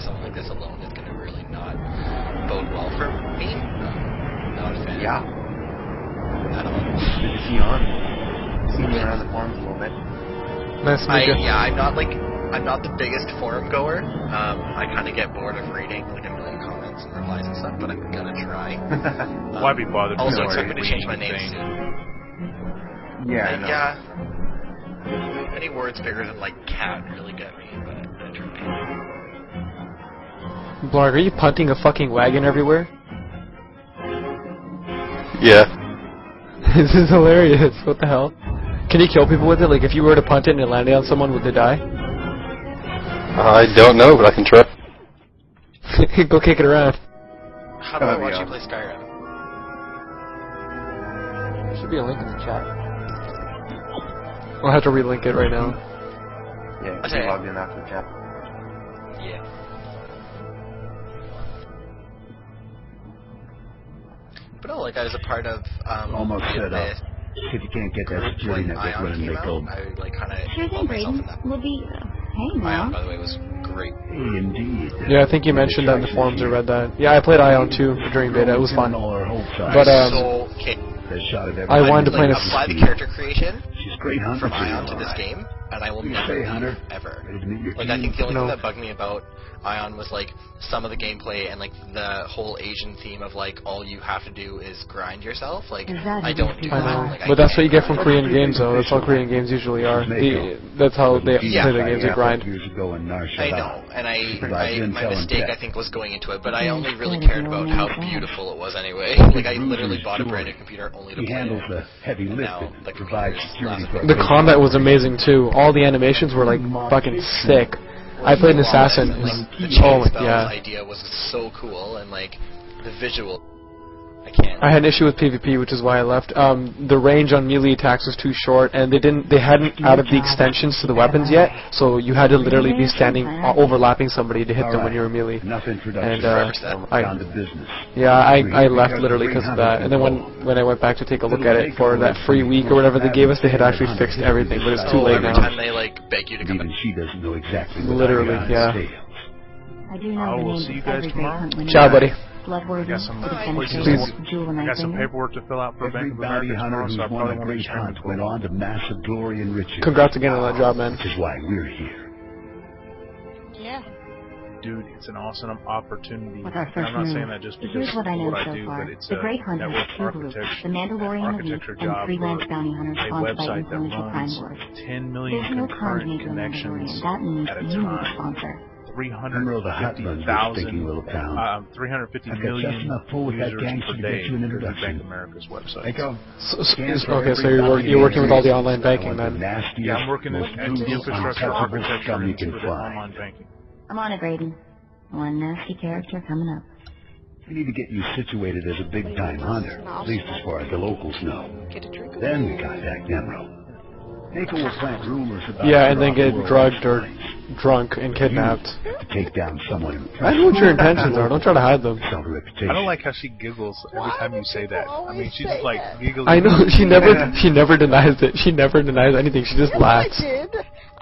something like this alone is going to really not bode well for me. Not a fan. Yeah. At all. Good to see you on. Seen you around the forums a little bit. Nice to meet you. Yeah, I'm not the biggest forum goer. I kind of get bored of reading like a million comments and replies and stuff, but I'm gonna try. Why be bothered? Also, No, expect me to change my name thing. soon. Yeah, I know. Yeah. Any words bigger than like cat really get me, but I try. Blarg, are you punting a fucking wagon everywhere? Yeah. This is hilarious. What the hell? Can you kill people with it? Like, if you were to punt it and it landed on someone, would they die? I don't know, but I can try. Go kick it around. How do I watch you play Skyrim? There should be a link in the chat. I'll have to relink it right now. Yeah, Okay. you logged in after the chat. Yeah. But no, like I was a part of Almost set up. If you can't get that security when network Ion running, came they out, go. I like kind of Sure thing, involved myself in Braden. that. We'll be... hey, Ion, now. by the way, was great. Indeed. Yeah, I think you mentioned that in the forums. I read that. Yeah, I played Ion too during beta. It was fun. But So, okay, I wanted to play like, in a apply the character creation She's great hunter from for you, Ion to this alright. game, and I will You never say, leave, Hunter? ever. Ready to meet your Like, I think the only No. thing that bugged me about Ion was, like, some of the gameplay and, like, the whole Asian theme of, like, all you have to do is grind yourself. Like, I don't do I that. know. Like, But that's what you get can't from grind. Korean games, though. That's how Korean games usually are. That's how they play their games, they grind. I know, and my mistake, I think, was going into it, but I only really cared about how beautiful it was anyway. Like, I literally bought a brand new computer only to He play handles it. the heavy And now lifting, the provides computer's security lasted for The combat was amazing, too. All the animations were, like, fucking sick. I played an assassin. Like, the Oh, chain spells yeah. idea was so cool, and like the visual. I can't. I had an issue with PvP, which is why I left. The range on melee attacks was too short, and they hadn't added the extensions to the weapons yet, so you had to literally be standing overlapping somebody to hit them when you were melee. Enough introduction. And Down to business. I left literally because of that. And then when I went back to take a look at it for that free week or whatever they gave us, they had actually fixed everything, but it's too late every now. time they like beg you to come Even in. she doesn't know exactly what Literally, yeah. I do know I the will names see you of guy every tomorrow. great hunt Ciao, buddy. Bloodworthy, I got some Defensive, Please. Jewel and I got some Nightingale. paperwork to fill out for Bank Every of bounty America hunter tomorrow, who's so I won probably a won't great be streaming hunt until went on to massive glory and riches. Congrats again on that job, man. Which is why we're here. Yeah. Dude, it's an awesome opportunity. With our And first I'm not move. saying that just because Here's what I know what I so do, far. but it's The a Great Hunt has network two groups, architecture, the Mandalorian elite architecture and job freelance for bounty hunters a sponsored by website that influential crime runs lords. 10 million There's no con concurrent to make a connections Mandalorian. That means at a you need a time. sponsor. Remember the hot runs this stinking little town. 350 I've got million just enough pull with that users gangster per to day get you an through Bank introduction. of America's website. They go. Okay, so you're working with all the online banking then. Yeah, I'm working at the infrastructure architecture you and can for the find. online banking. I'm on it, Braden. One nasty character coming up. We need to get you situated as a big-time hunter, at least as far as the locals know. Then we contact Emerald. Mako will plant rumors about Yeah, and then get off-world drugged or exploits. drunk and kidnapped. To take down someone. I know what your intentions are. Don't try to hide them. Sell the reputation. I don't like how she giggles every time you say that. I mean, she's just like giggling. I know she never denies it. She never denies anything. She just laughs.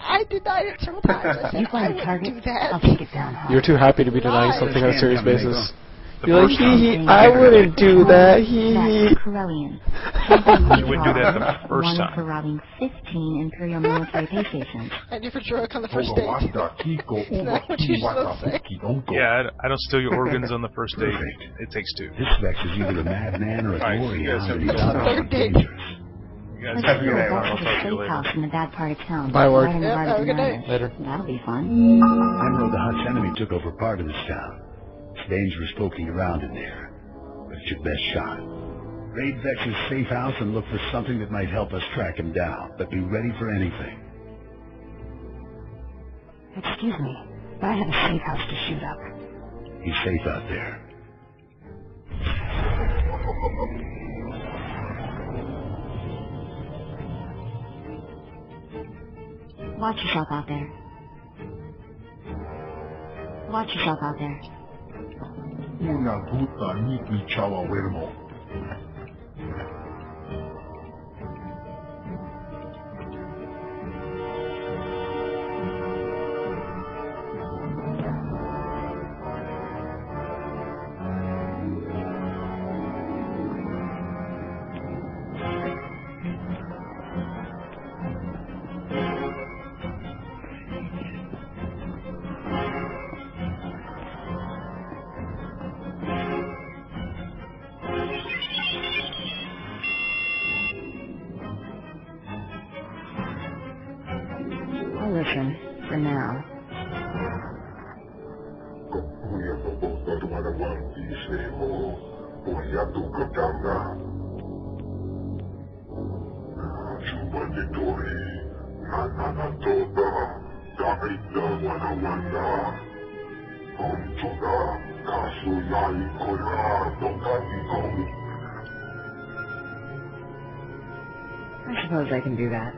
I denied it several times. I You said, I find a wouldn't target, do that. I'll take it down hard. You're too happy to be denying something on a serious basis. The You're like, first time- hee hee, I wouldn't do that, hee hee. That's Corellian. You wouldn't do that the first One time. for robbing 15 Imperial military pay stations. And if you're drunk on the first date. Is that what you're supposed to say? Yeah, I don't steal your organs on the first date. It takes two. This Vex is either a madman or a Alright, glory you guys hound, have and a he's good out one. for dangerous. You guys Let's have a go good day. back I'll to the talk to you later. steakhouse in the bad part of town. Bye, Ward. Right in the Yep, heart have of a good the day. matter. Later. That'll be fun. Emerald, the Hutt's enemy, took over part of this town. It's dangerous poking around in there, but it's your best shot. Raid Vex's safe house and look for something that might help us track him down, but be ready for anything. Excuse me, but I have a safe house to shoot up. He's safe out there. Watch yourself out there. Watch yourself out there. Una puta niki chawa wermo. for now. I suppose I can do that.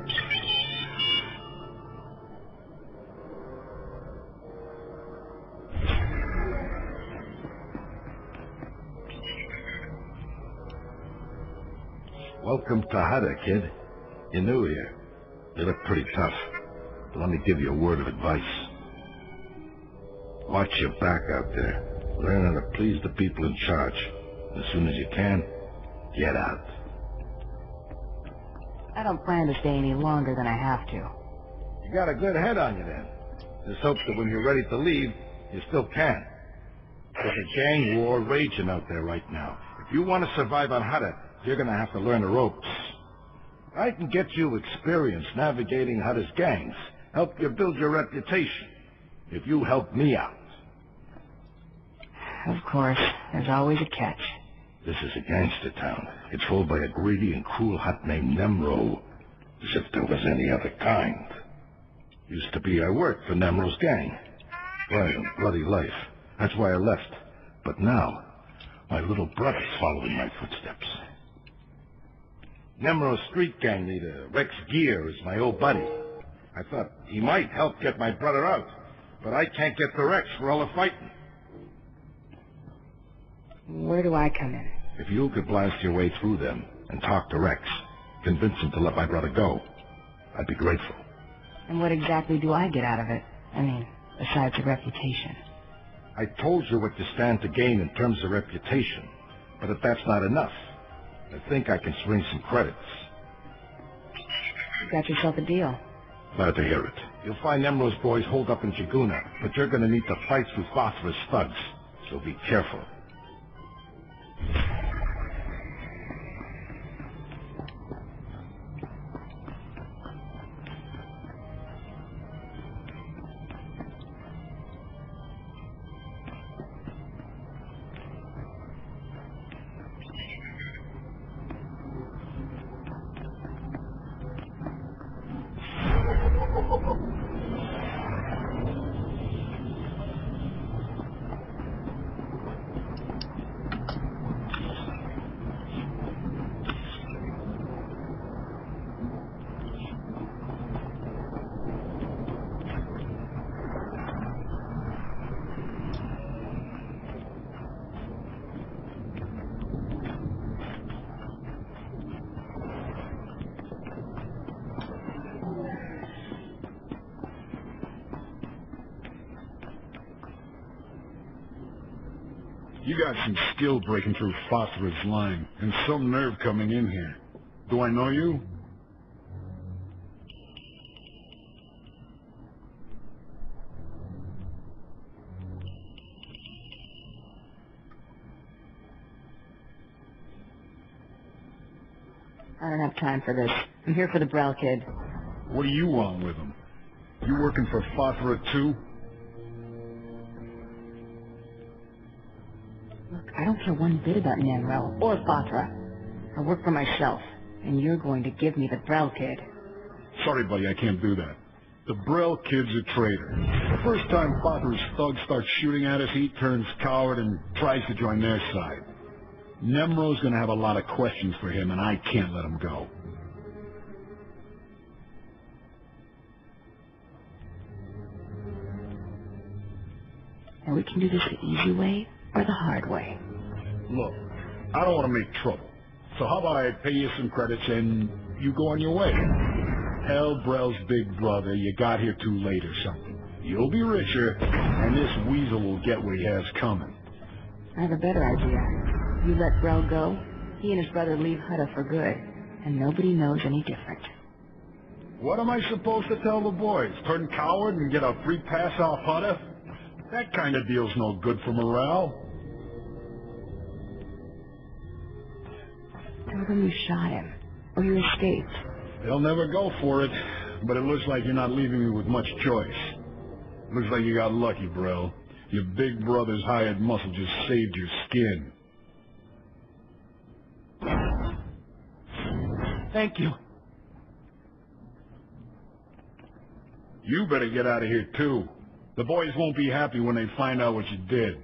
Welcome to Hada, kid. You're new here. You look pretty tough. But let me give you a word of advice. Watch your back out there. Learn how to please the people in charge. As soon as you can, get out. I don't plan to stay any longer than I have to. You got a good head on you then. Just hope that when you're ready to leave, you still can. There's a gang war raging out there right now. If you want to survive on Hada, you're going to have to learn the ropes. I can get you experience navigating Hada's gangs, help you build your reputation, if you help me out. Of course, there's always a catch. This is a gangster town. It's ruled by a greedy and cruel hut named Nemro, as if there was any other kind. Used to be I worked for Nemro's gang. Right, a bloody life. That's why I left. But now, my little brother's following my footsteps. Nemro's street gang leader, Rex Gear, is my old buddy. I thought he might help get my brother out, but I can't get to Rex for all the fighting. Where do I come in? If you could blast your way through them and talk to Rex, convince him to let my brother go, I'd be grateful. And what exactly do I get out of it? I mean, besides a reputation. I told you what you stand to gain in terms of reputation, but if that's not enough, I think I can swing some credits. You got yourself a deal. Glad to hear it. You'll find Nemro's boys holed up in Chiguna, but you're going to need to fight through phosphorus thugs, so be careful. You got some skill breaking through phosphorus line, and some nerve coming in here. Do I know you? I don't have time for this. I'm here for the Brel kid. What do you want with him? You working for Phosphora too? Look, I don't care one bit about Nemro or Fothra. I work for myself, and you're going to give me the Brel kid. Sorry, buddy, I can't do that. The Brel kid's a traitor. The first time Fothra's thugs start shooting at us, he turns coward and tries to join their side. Nemro's gonna have a lot of questions for him, and I can't let him go. And we can do this the easy way or the hard way. Look, I don't want to make trouble. So how about I pay you some credits and you go on your way? Tell Brel's big brother you got here too late or something. You'll be richer, and this weasel will get what he has coming. I have a better idea. You let Brel go, he and his brother leave Hutta for good, and nobody knows any different. What am I supposed to tell the boys? Turn coward and get a free pass off Hutta? That kind of deal's no good for morale. Tell them you shot him, or you escaped. They'll never go for it, but it looks like you're not leaving me with much choice. Looks like you got lucky, bro. Your big brother's hired muscle just saved your skin. Thank you. You better get out of here, too. The boys won't be happy when they find out what you did.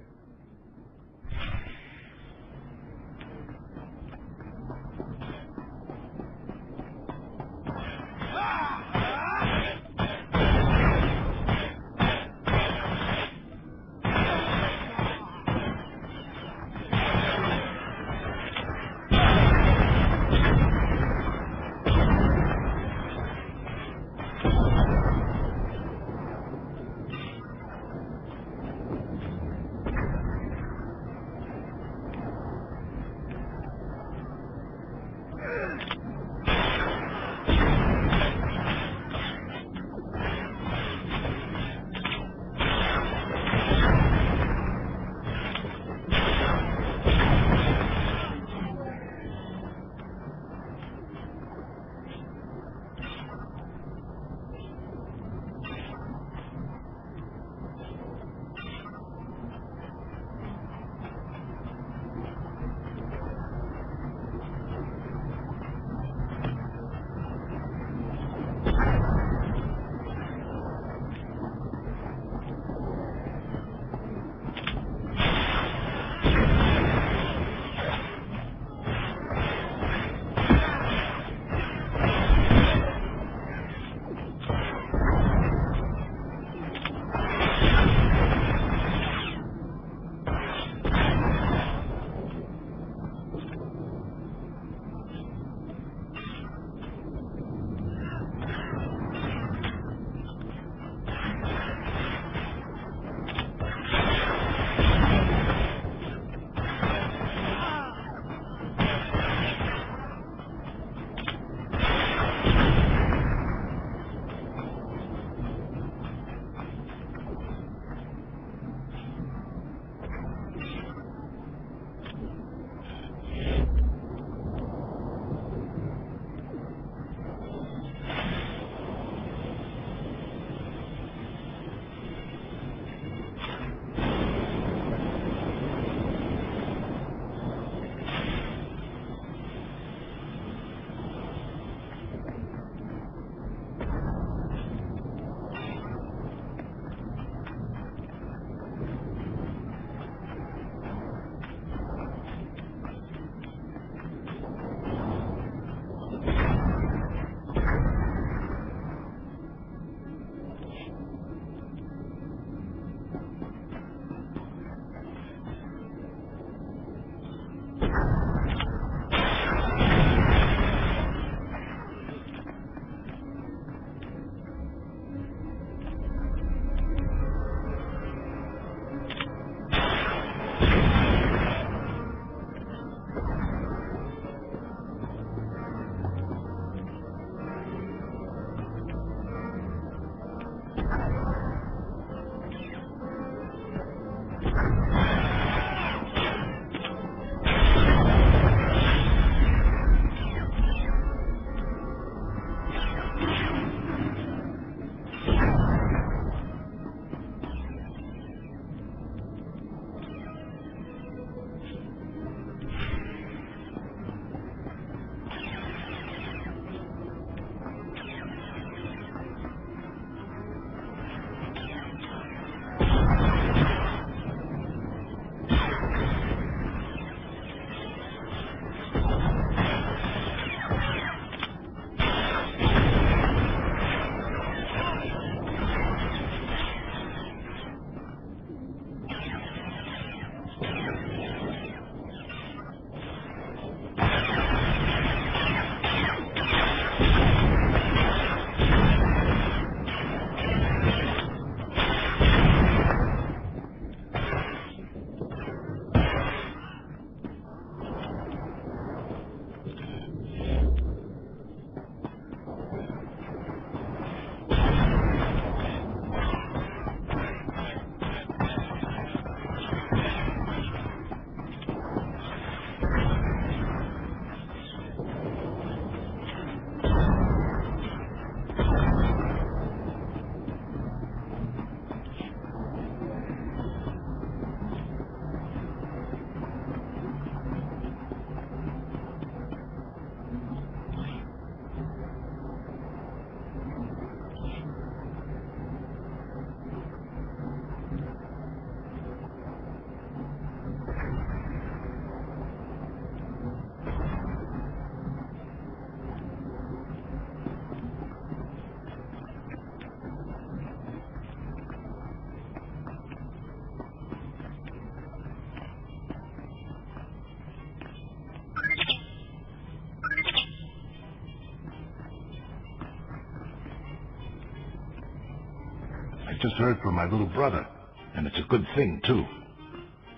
just heard from my little brother, and it's a good thing, too.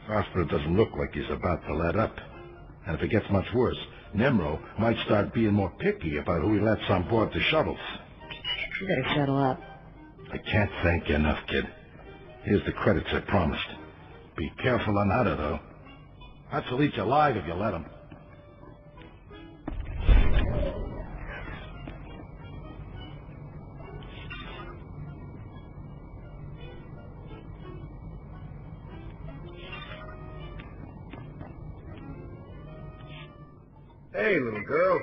Phosphor doesn't look like he's about to let up. And if it gets much worse, Nemro might start being more picky about who he lets on board the shuttles. You better settle up. I can't thank you enough, kid. Here's the credits I promised. Be careful on Hutter, though. Hutt'll eat you alive if you let him. Hey, little girl.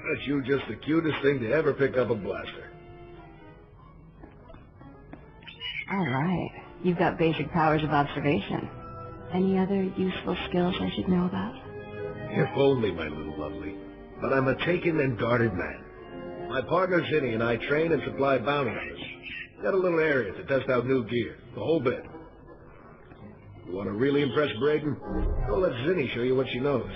Aren't you just the cutest thing to ever pick up a blaster? All right. You've got basic powers of observation. Any other useful skills I should know about? If only, my little lovely. But I'm a taken and guarded man. My partner Zinni and I train and supply bounty hunters. Got a little area to test out new gear, the whole bit. You want to really impress Braden? Go let Zinni show you what she knows.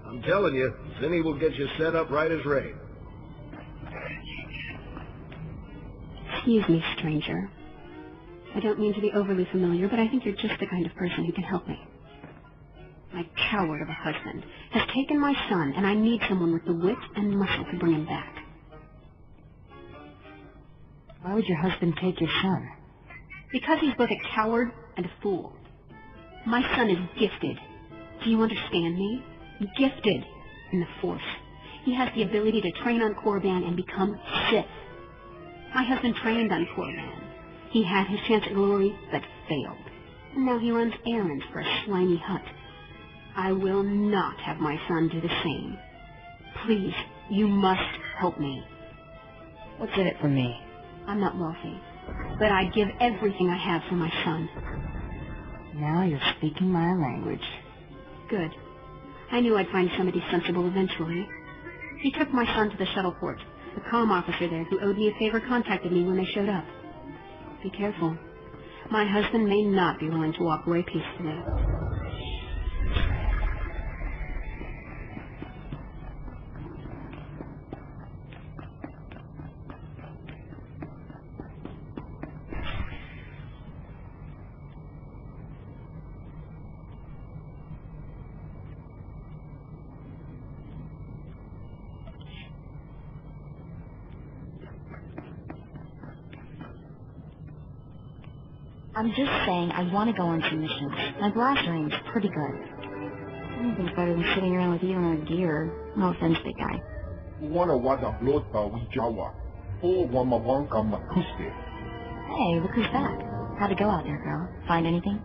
I'm telling you, Zinni will get you set up right as rain. Excuse me, stranger. I don't mean to be overly familiar, but I think you're just the kind of person who can help me. My coward of a husband has taken my son, and I need someone with the wit and muscle to bring him back. Why would your husband take your son? Because he's both a coward and a fool. My son is gifted. Do you understand me? Gifted in the Force. He has the ability to train on Korriban and become Sith. My husband trained on Korriban. He had his chance at glory, but failed. And now he runs errands for a slimy Hutt. I will not have my son do the same. Please, you must help me. What's in it for me? I'm not wealthy, but I'd give everything I have for my son. Now you're speaking my language. Good. I knew I'd find somebody sensible eventually. He took my son to the shuttle port. The comm officer there who owed me a favor contacted me when they showed up. Be careful. My husband may not be willing to walk away peacefully. I'm just saying I want to go on some missions. My blaster aim's pretty good. Anything's better than sitting around with you in our gear. No offense, big guy. Hey, look who's back. How'd it go out there, girl? Find anything?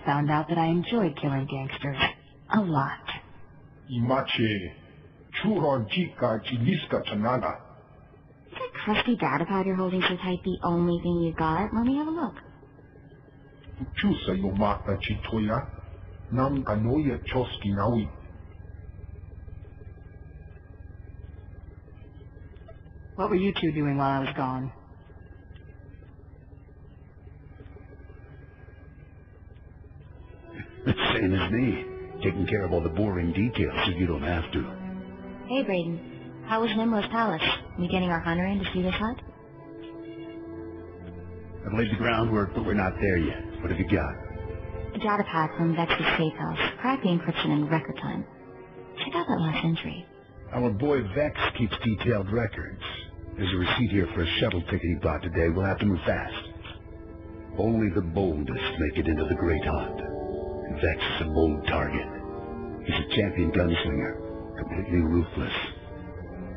found out that I enjoyed killing gangsters. A lot. Imache, churon chica chiliska chanada. Is that crusty data pad you're holding so tight the only thing you got? Let me have a look. Chusa yomata chitoya, nam kanoya choski nawi. What were you two doing while I was gone? Same as me. Taking care of all the boring details so you don't have to. Hey, Brayden. How was Nimro's palace? We getting our hunter in to see this hut? I've laid the groundwork, but we're not there yet. What have you got? A data pad from Vex's safe house. Cracked the encryption in record time. Check out that last entry. Our boy Vex keeps detailed records. There's a receipt here for a shuttle ticket he bought today. We'll have to move fast. Only the boldest make it into the Great Hunt. And Vex is a bold target. He's a champion gunslinger, completely ruthless.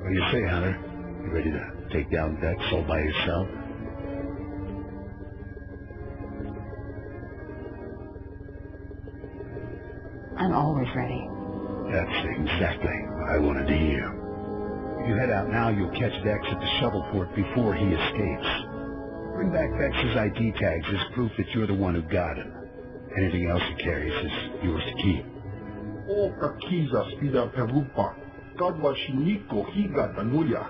What do you say, Hunter? You ready to take down Vex all by yourself? I'm always ready. That's exactly what I wanted to hear. If you head out now, you'll catch Vex at the shuttle port before he escapes. Bring back Vex's ID tags as proof that you're the one who got him. Anything else he carries is yours to keep. O kakiza spida perupa, kadwa shiniko higa tanuya.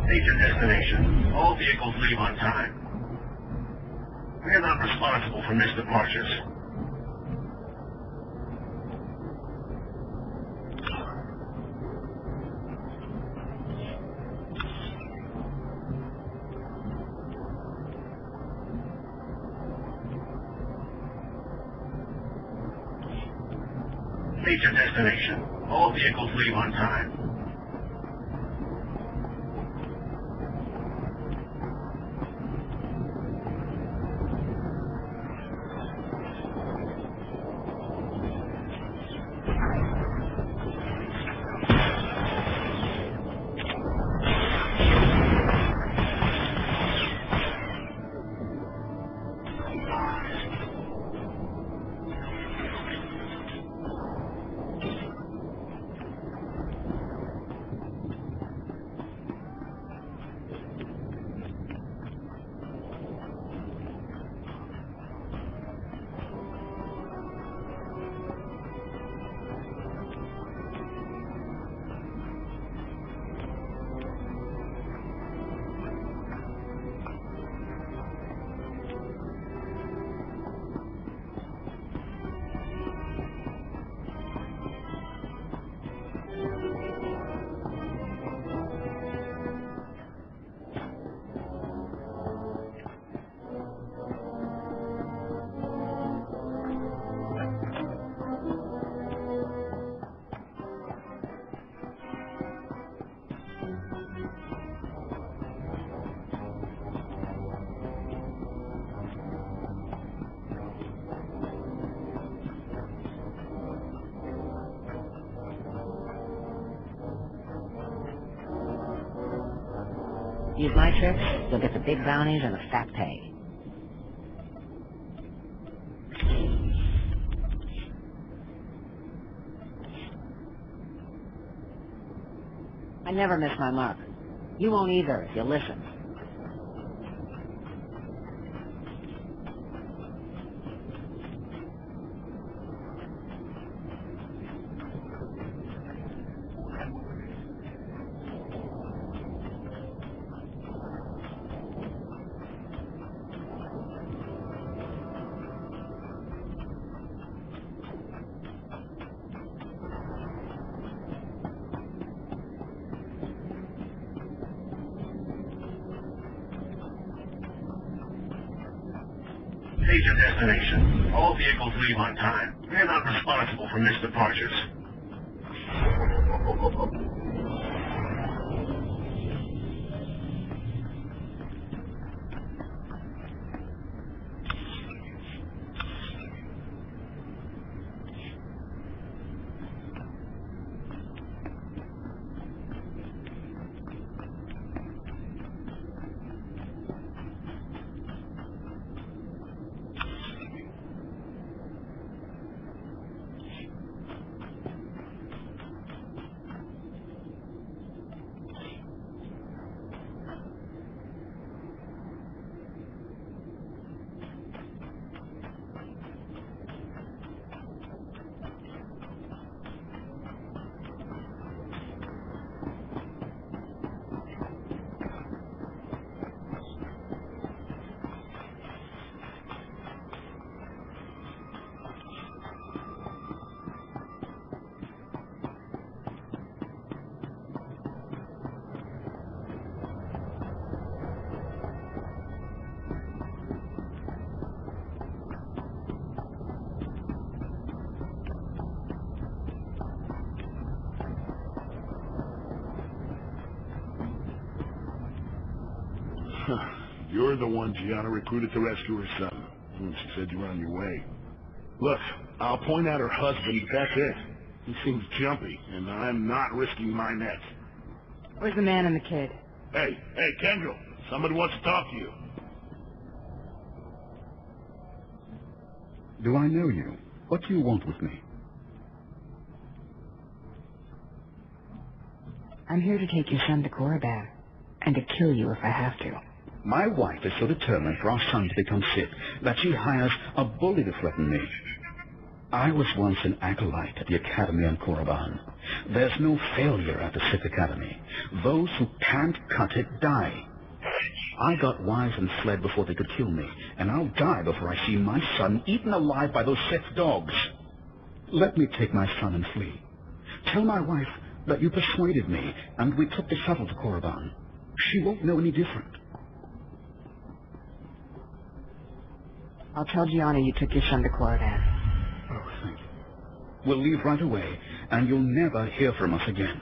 Major destination. All vehicles leave on time. We are not responsible for missed departures. Major destination. All vehicles leave on time. Use my tricks, you'll get the big bounties and the fat pay. I never miss my mark. You won't either if you listen. Stage your destination. All vehicles leave on time. We're not responsible for missed departures. You're the one Gianna recruited to rescue her son. She said you were on your way. Look, I'll point out her husband, but that's it. He seems jumpy, and I'm not risking my neck. Where's the man and the kid? Hey, Kendall, somebody wants to talk to you. Do I know you? What do you want with me? I'm here to take your son to Korriban, and to kill you if I have to. My wife is so determined for our son to become sick that she hires a bully to threaten me. I was once an acolyte at the academy on Korriban. There's no failure at the Sith Academy. Those who can't cut it die. I got wise and fled before they could kill me, and I'll die before I see my son eaten alive by those Sith dogs. Let me take my son and flee. Tell my wife that you persuaded me, and we took the shuttle to Korriban. She won't know any different. I'll tell Gianna you took your son to Korriban. Oh, thank you. We'll leave right away, and you'll never hear from us again.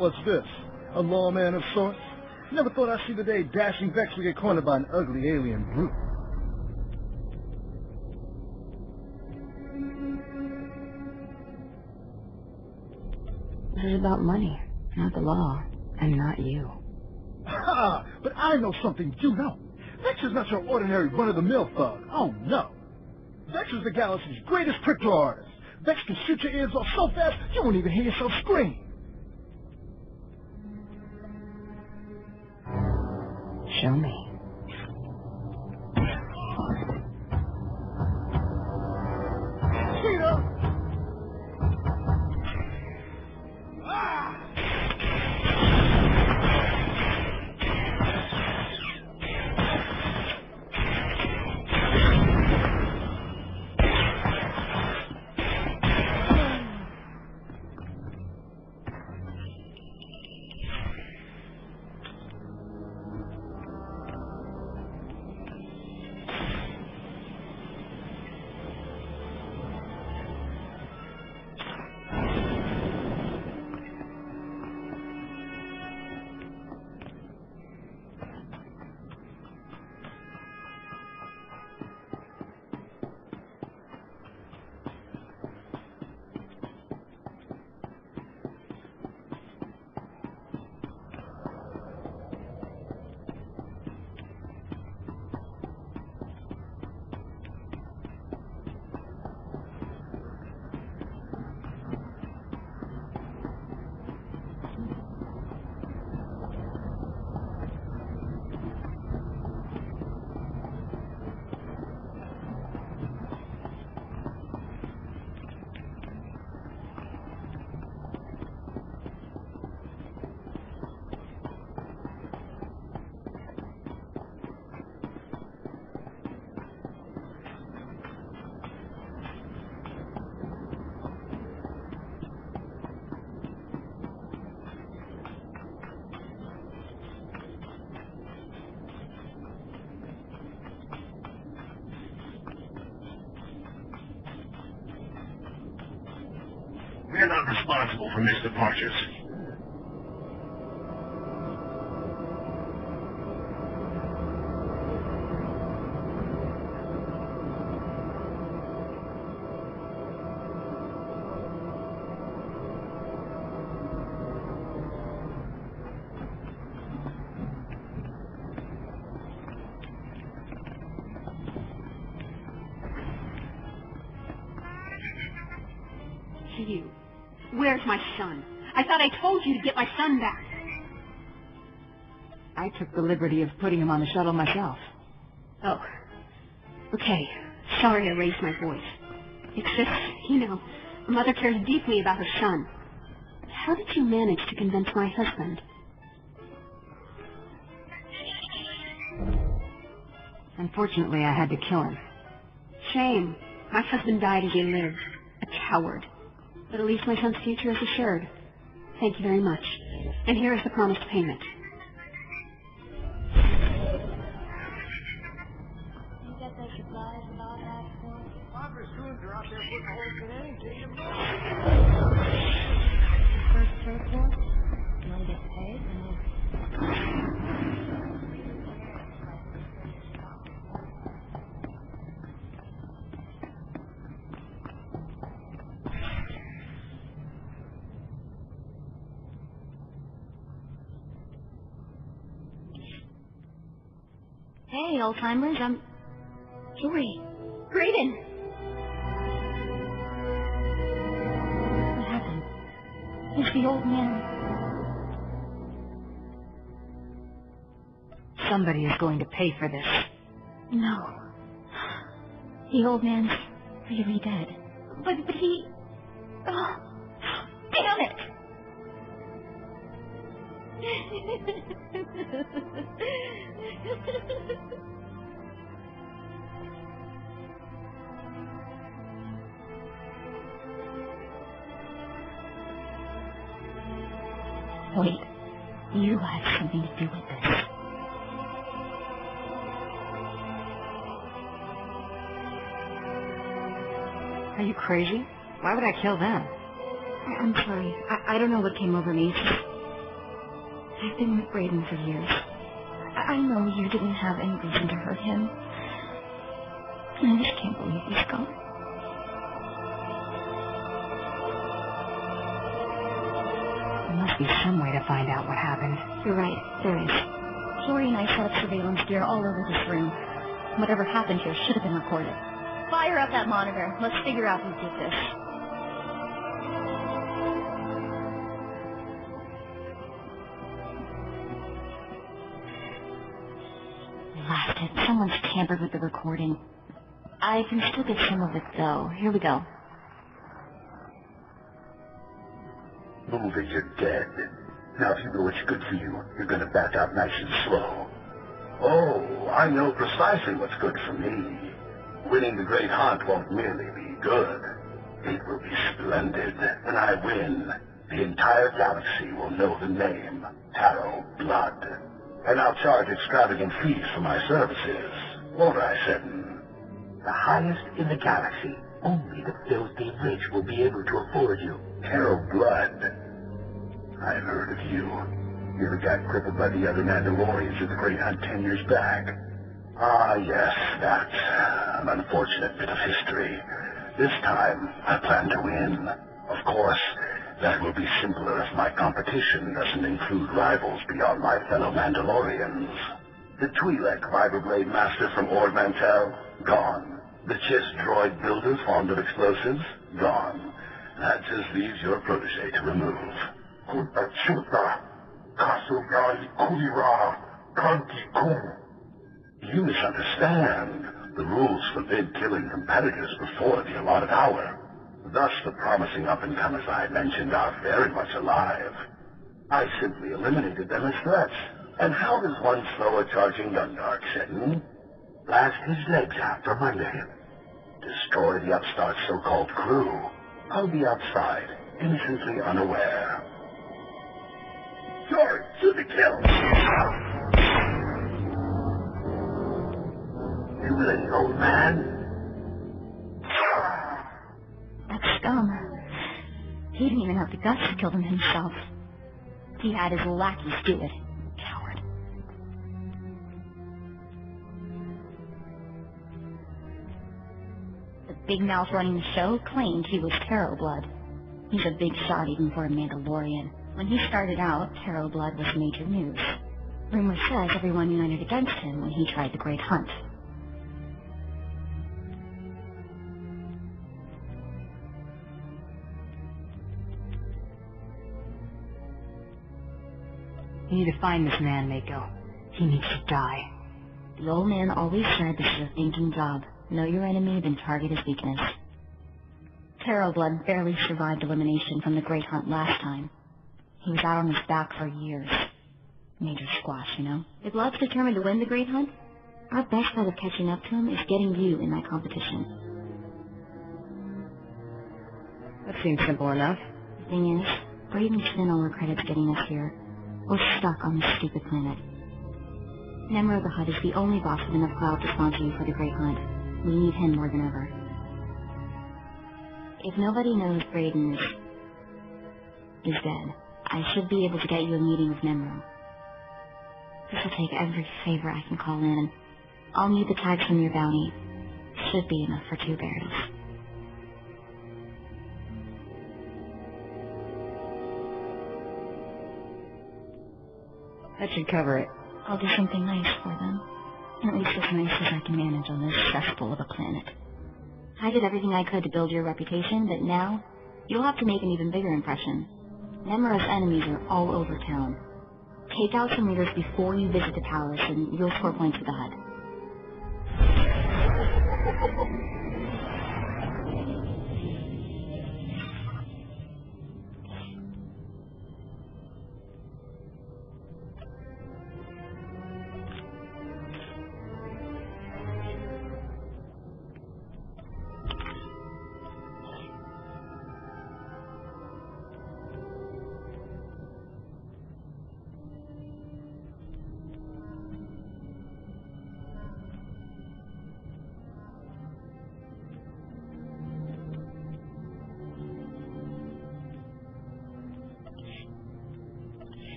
What's this? A lawman of sorts? Never thought I'd see the day dashing Vex would get cornered by an ugly alien brute. This is about money, not the law, and not you. Ha! But I know something you know. Vex is not your ordinary run-of-the-mill thug. Oh, no. Vex is the galaxy's greatest crypto artist. Vex can shoot your ears off so fast, you won't even hear yourself scream. Show me. Cheetah! We're not responsible for missed departures. You. Where's my son? I thought I told you to get my son back. I took the liberty of putting him on the shuttle myself. Oh. Okay. Sorry I raised my voice. It's just, a mother cares deeply about her son. How did you manage to convince my husband? Unfortunately, I had to kill him. Shame. My husband died as he lived. A coward. But at least my son's future is assured. Thank you very much. And here is the promised payment. You got those supplies and all that for? Barbara's crews are out there putting holes in anything. First surplus, you want to get paid, and then... Hey, old-timers, I'm... Jory. Graydon! What happened? Who's the old man? Somebody is going to pay for this. No. The old man's really dead. But he... Oh, damn it! Wait, you had something to do with this. Are you crazy? Why would I kill them? I'm sorry. I don't know what came over me. It's just I've been with Brayden for years. I know you didn't have any reason to hurt him. I just can't believe he's gone. There must be some way to find out what happened. You're right, there is. Lori and I set up surveillance gear all over this room. Whatever happened here should have been recorded. Fire up that monitor. Let's figure out who did this. Blasted. Someone's tampered with the recording. I can still get some of it, though. Here we go. Move it, you're dead. Now, if you know what's good for you, you're gonna back out nice and slow. Oh, I know precisely what's good for me. Winning the Great Hunt won't merely be good. It will be splendid. When I win, the entire galaxy will know the name, Taro Blood. And I'll charge extravagant fees for my services. Won't I, Seton? The highest in the galaxy. Only the filthy rich will be able to afford you. Taro Blood. I've heard of you. You ever got crippled by the other Mandalorians at the Great Hunt 10 years back? Ah, yes, that's an unfortunate bit of history. This time, I plan to win. Of course, that will be simpler if my competition doesn't include rivals beyond my fellow Mandalorians. The Twi'lek Vibroblade Master from Ord Mantell? Gone. The Chiss droid builder fond of explosives? Gone. That just leaves your protege to remove. Kutachuta, Kasugai Kulira, Kanki Kum. You misunderstand. The rules forbid killing competitors before the allotted hour. Thus, the promising up-and-comers I mentioned are very much alive. I simply eliminated them as threats. And how does one slow a charging Gundark, Seton? Blast his legs out from under him. Destroy the upstart's so-called crew. I'll be outside, innocently unaware. George, shoot the kill! You late, old man. That scum. He didn't even have the guts to kill them himself. He had his lackeys do it. Coward. The big mouth running the show claimed he was Taro Blood. He's a big shot even for a Mandalorian. When he started out, Taro Blood was major news. Rumor says everyone united against him when he tried the Great Hunt. You need to find this man, Mako. He needs to die. The old man always said this is a thinking job. Know your enemy, then target his weakness. Taro Blood barely survived elimination from the Great Hunt last time. He was out on his back for years. Major squash, you know. If Blood's determined to win the Great Hunt, our best bet of catching up to him is getting you in that competition. That seems simple enough. The thing is, Brayden's spent all her credits getting us here. We're stuck on this stupid planet. Nemro the Hutt is the only boss with enough clout to sponsor you for the Great Hunt. We need him more than ever. If nobody knows Brayden is dead, I should be able to get you a meeting with Nemro. This will take every favor I can call in, and I'll need the tags from your bounty. Should be enough for 2 barrels. That should cover it. I'll do something nice for them. At least as nice as I can manage on this cesspool of a planet. I did everything I could to build your reputation, but now you'll have to make an even bigger impression. Nemro's enemies are all over town. Take out some leaders before you visit the palace, and you'll score points with the Hutt.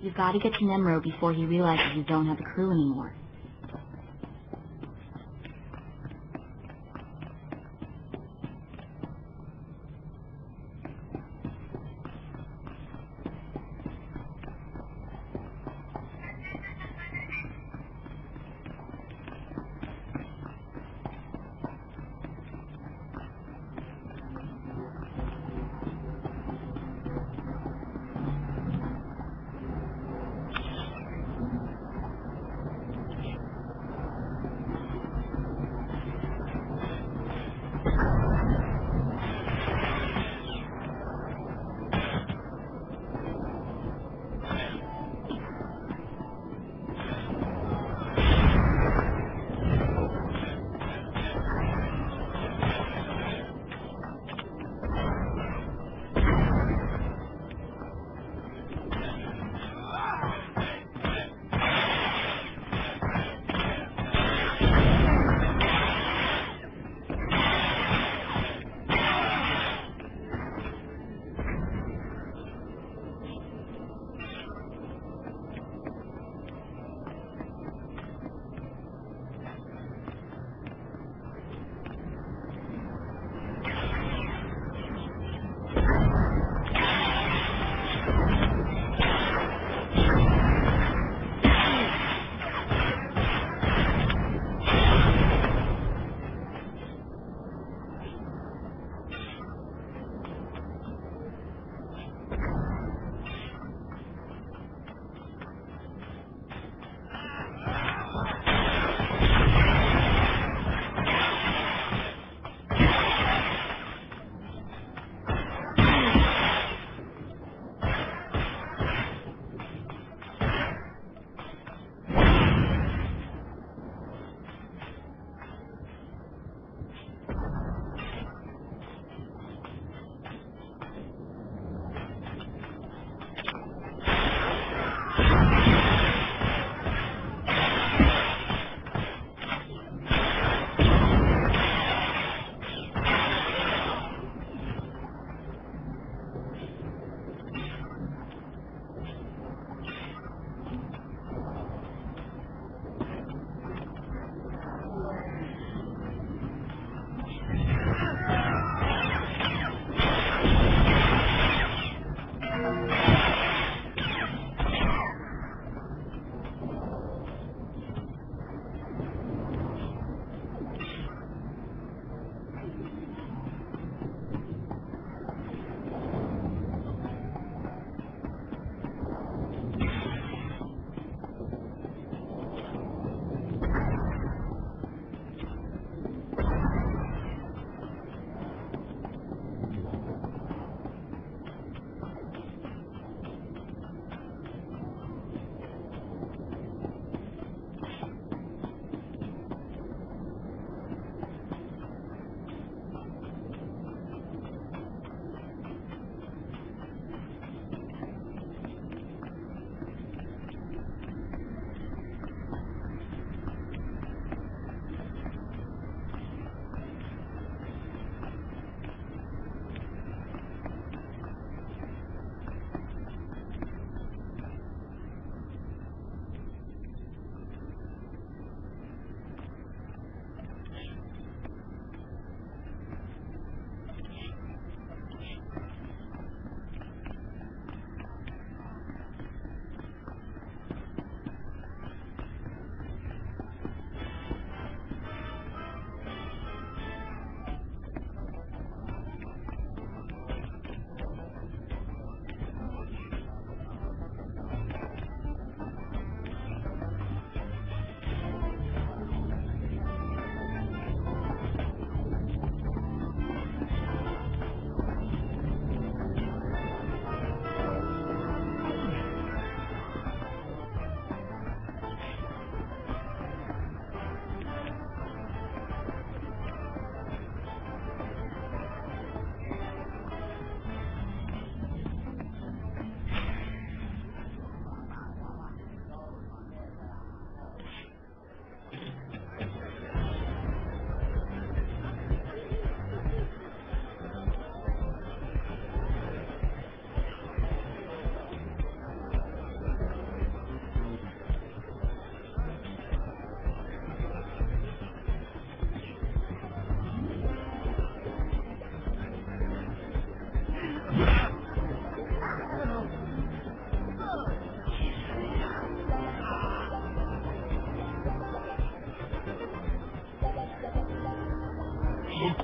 You've got to get to Nemro before he realizes you don't have a crew anymore.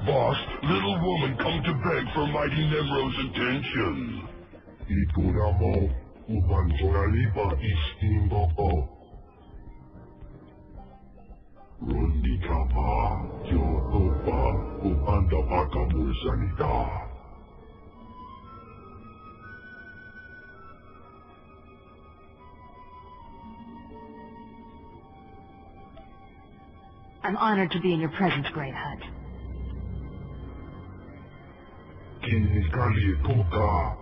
Boss, little woman come to beg for mighty Nemro's attention. Ikuramo, uban soralipa istimbo o. Rundi kama, yo upa, upanda paka mursanita. I'm honored to be in your presence, Great Hunt. Kinikali kuka.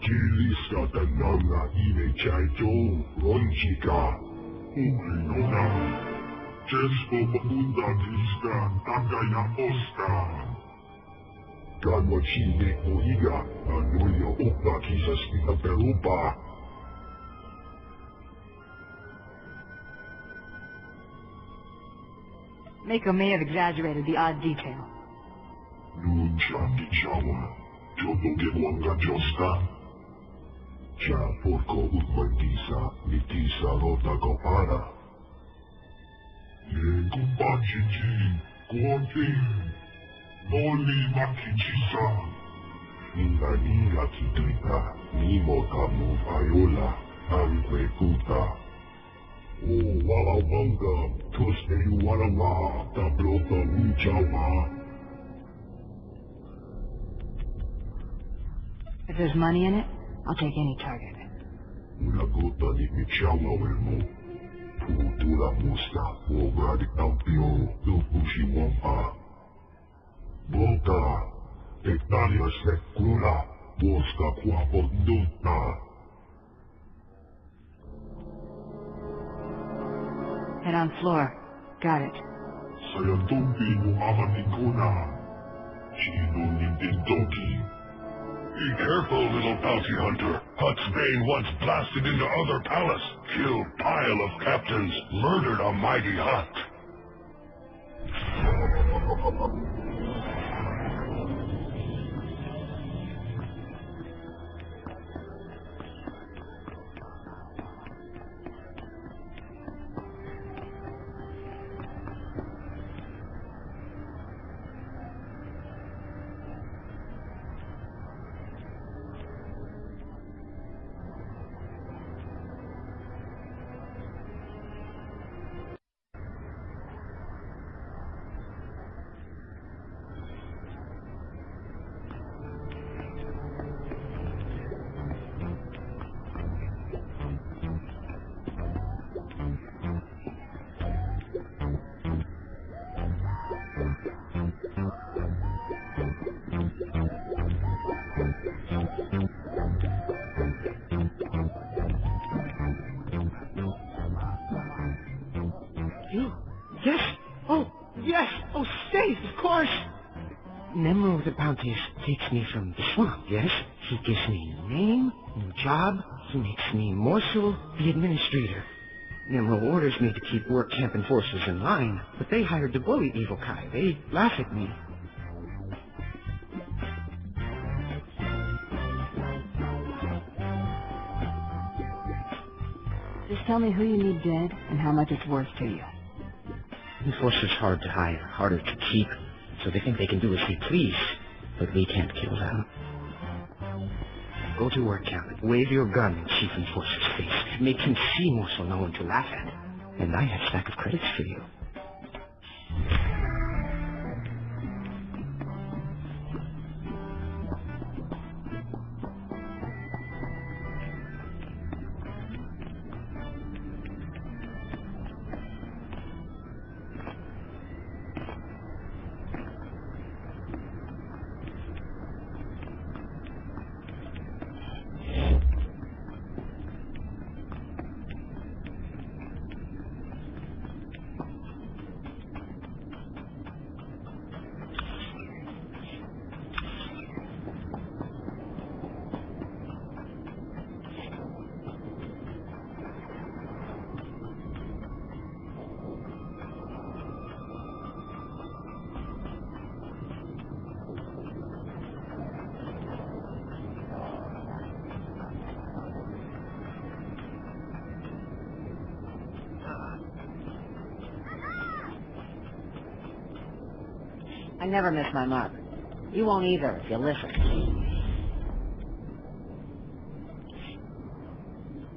Kilisa tananga ine chaito, ronchika. Ungrinona. Jespo paunda krista, tangaya osta. Ganwa chine oiga, anoya opa kisas ina perupa. Mako may have exaggerated the odd detail. Nun shanti chawa, jodo gewanga josta. Cha porko utmantisa, nitisa rota kopara. Yen kumbachiji, kuonting, noli makichisa. Ninga kitrita, nimo kamu ayola, alque kuta. O walawanga, tuste walawa, tablota uchawa. If there's money in it, I'll take any target. Una gota di michawa wemo. Futura musta, obra di campio, do pushiwampa. Boca, Italia secula, bosca qua bonduta. Head on floor. Got it. Sayatumpi mo amanikuna. Chino nindindoki. Be careful, little bounty hunter. Hut's Bane once blasted into other palace, killed pile of captains, murdered a mighty Hut. You? Yes? Oh, yes! Oh, safe, of course! Nemro the Bounteous takes me from the swamp, yes? He gives me a new name, new job. He makes me Morsel, the administrator. Nemro orders me to keep work camp and forces in line, but they hired to bully Evil Kai. They laugh at me. Just tell me who you need dead and how much it's worth to you. Enforcers hard to hire, harder to keep, so they think they can do as they please, but we can't kill them. Go to work camp, wave your gun in Chief Enforcer's face, make him see more so no one to laugh at, and I have a stack of credits for you. I never miss my mark. You won't either if you listen.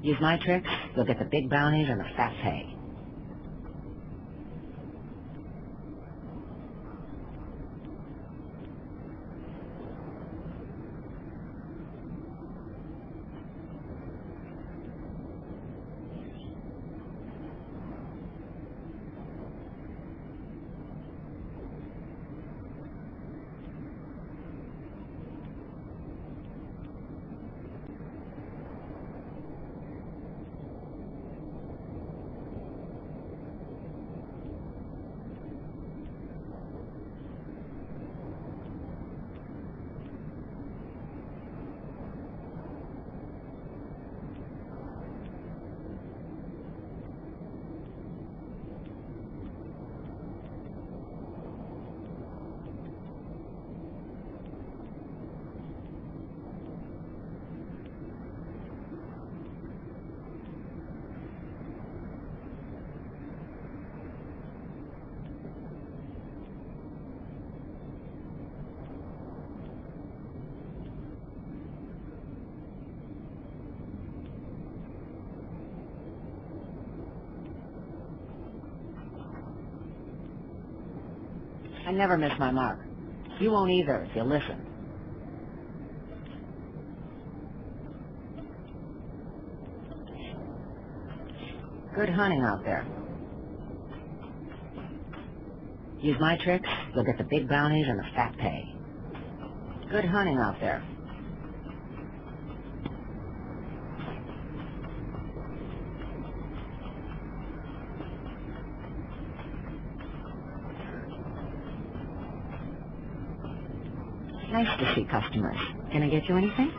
Use my tricks, you'll get the big bounties and the fat pay. I never miss my mark. You won't either if you listen. Good hunting out there. Use my tricks, you'll get the big bounties and the fat pay. Good hunting out there. Nice to see customers. Can I get you anything?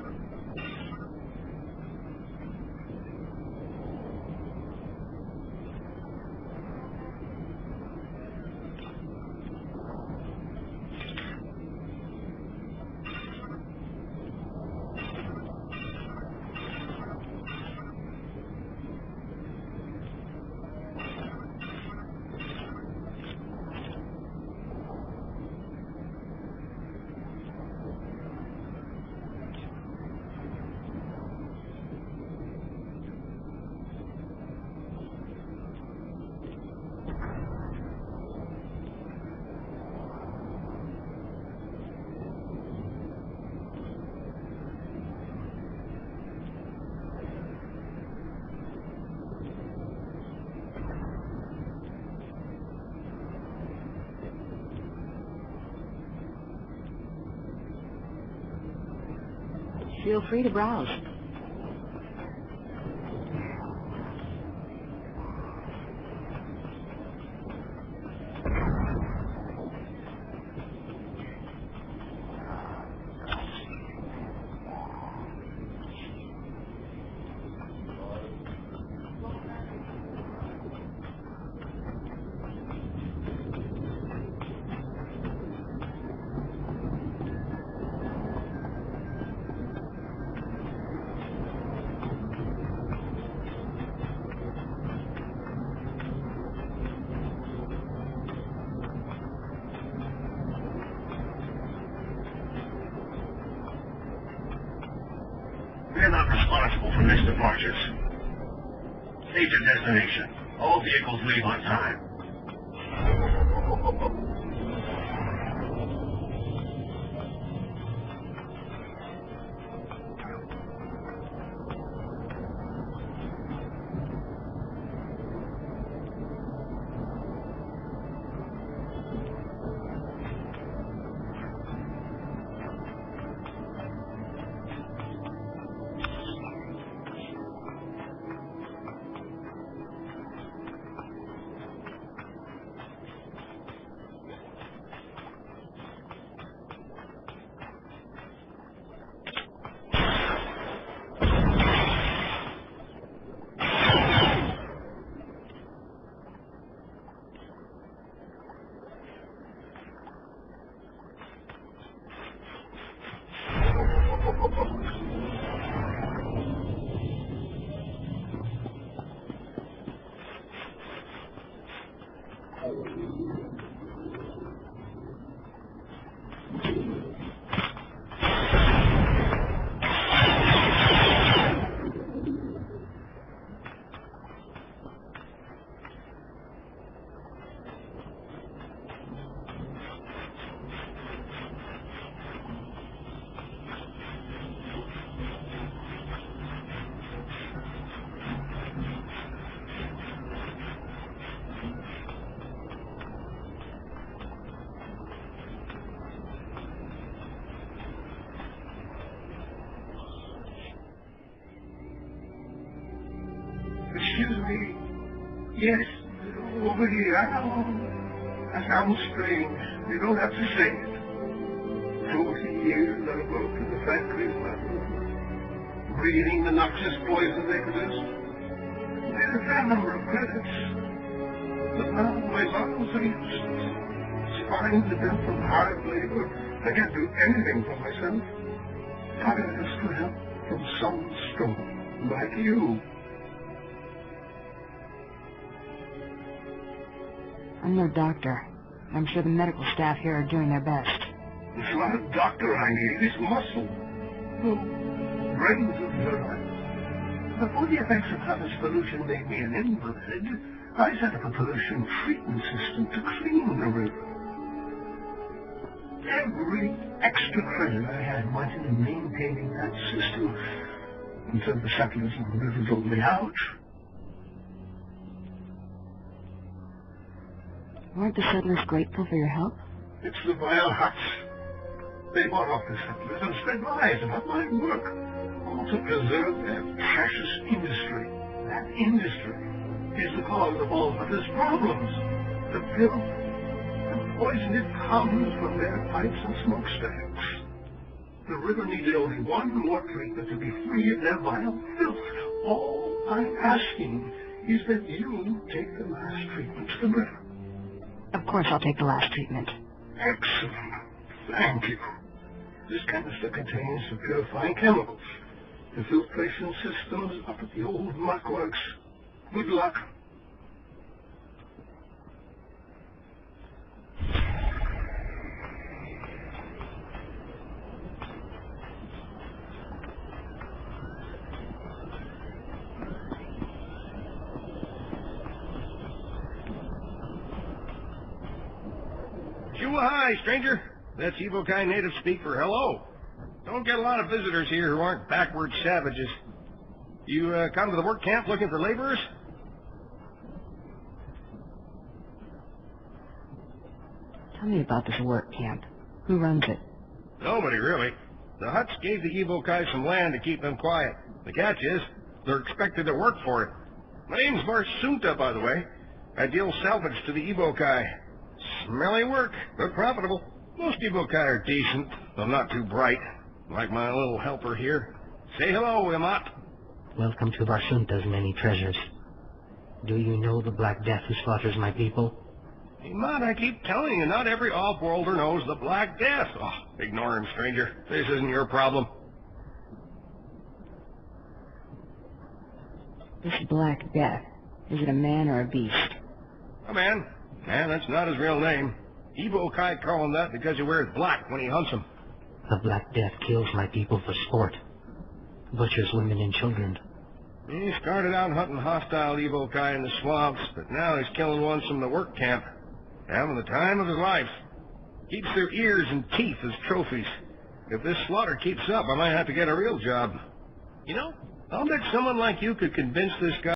Feel free to browse. We're not responsible for missed departures. State your destination. All vehicles leave on time. Yes, over here. That sounds strange. You don't have to say it. 40 years I worked in the factories, breathing the noxious poison they produced. Made a fair number of credits. But now my lungs are useless. Spines are bent from hard labor. I can't do anything for myself. I ask for help from someone strong, like you. I'm no doctor. I'm sure the medical staff here are doing their best. It's not a doctor I need, it's muscle. No, brains of nerve. Before the effects of Hutton's pollution made me an invalid, I set up a pollution treatment system to clean the river. Every extra credit I had went into maintaining that system until the settlers on the river told me ouch. Weren't the settlers grateful for your help? It's the vile Huts. They bought off the settlers and spread lies about my work, all to preserve their precious industry. That industry is the cause of all Hutter's problems. The filth, the poison it comes from their pipes and smokestacks. The river needed only one more treatment to be free of their vile filth. All I'm asking is that you take the last treatment to the river. Of course I'll take the last treatment. Excellent. Thank you. This canister contains the purifying chemicals. The filtration system is up at the old muckworks. Good luck. Hi, stranger. That's Evokai native speak for hello. Don't get a lot of visitors here who aren't backward savages. You come to the work camp looking for laborers? Tell me about this work camp. Who runs it? Nobody, really. The Huts gave the Evokai some land to keep them quiet. The catch is, they're expected to work for it. My name's Marsunta, by the way. I deal salvage to the Evokai. Smelly work, but profitable. Most Evokai are decent, though not too bright, like my little helper here. Say hello, Imat. Welcome to Marsunta's many treasures. Do you know the Black Death who slaughters my people? Imat, I keep telling you, not every off-worlder knows the Black Death. Oh, ignore him, stranger. This isn't your problem. This Black Death, is it a man or a beast? A man. And that's not his real name. Evokai call him that because he wears black when he hunts them. The Black Death kills my people for sport. Butchers women and children. He started out hunting hostile Evokai in the swamps, but now he's killing ones from the work camp. Having the time of his life. Keeps their ears and teeth as trophies. If this slaughter keeps up, I might have to get a real job. You know, I'll bet someone like you could convince this guy